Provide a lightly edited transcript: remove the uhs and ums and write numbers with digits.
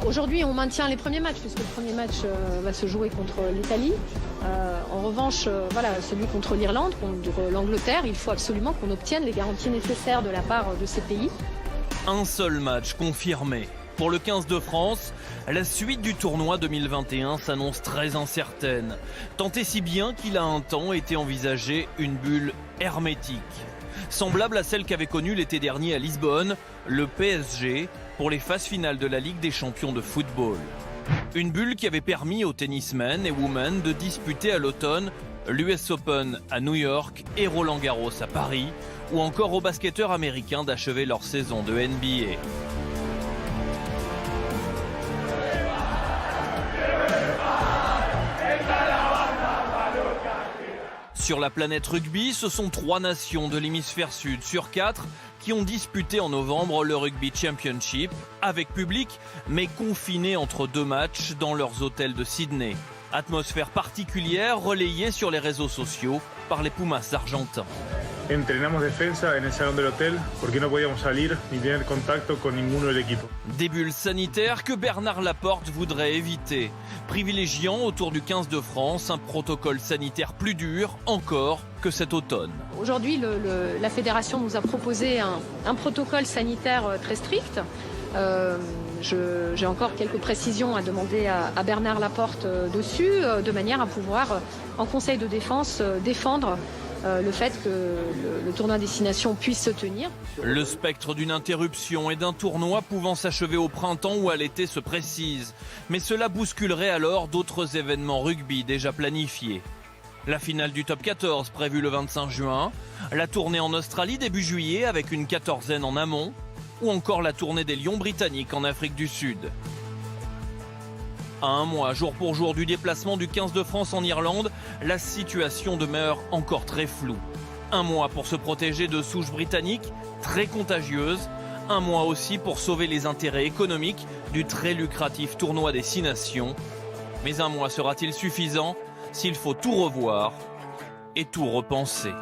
Aujourd'hui, on maintient les premiers matchs, puisque le premier match va se jouer contre l'Italie. En revanche, celui contre l'Irlande, contre l'Angleterre, il faut absolument qu'on obtienne les garanties nécessaires de la part de ces pays. Un seul match confirmé. Pour le 15 de France, la suite du tournoi 2021 s'annonce très incertaine. Tant et si bien qu'il a un temps été envisagé une bulle hermétique. Semblable à celle qu'avait connue l'été dernier à Lisbonne, le PSG, pour les phases finales de la Ligue des champions de football. Une bulle qui avait permis aux tennismen et women de disputer à l'automne l'US Open à New York et Roland Garros à Paris, ou encore aux basketteurs américains d'achever leur saison de NBA. Sur la planète rugby, ce sont 3 nations de l'hémisphère sud sur 4 qui ont disputé en novembre le Rugby Championship, avec public, mais confinés entre 2 matchs dans leurs hôtels de Sydney. Atmosphère particulière relayée sur les réseaux sociaux par les Pumas argentins. Entrenamos defensa en el salón del hotel porque no podíamos salir ni tener contacto con ninguno del equipo. Des bulles sanitaires que Bernard Laporte voudrait éviter, privilégiant autour du 15 de France un protocole sanitaire plus dur encore que cet automne. Aujourd'hui, la fédération nous a proposé un protocole sanitaire très strict. J'ai encore quelques précisions à demander à Bernard Laporte dessus, de manière à pouvoir, en conseil de défense, défendre le fait que le tournoi destination puisse se tenir. Le spectre d'une interruption et d'un tournoi pouvant s'achever au printemps ou à l'été se précise. Mais cela bousculerait alors d'autres événements rugby déjà planifiés. La finale du top 14 prévue le 25 juin, la tournée en Australie début juillet avec une quatorzaine en amont, ou encore la tournée des Lions britanniques en Afrique du Sud. À un mois, jour pour jour, du déplacement du 15 de France en Irlande, la situation demeure encore très floue. Un mois pour se protéger de souches britanniques très contagieuses. Un mois aussi pour sauver les intérêts économiques du très lucratif tournoi des 6 nations. Mais un mois sera-t-il suffisant s'il faut tout revoir et tout repenser ?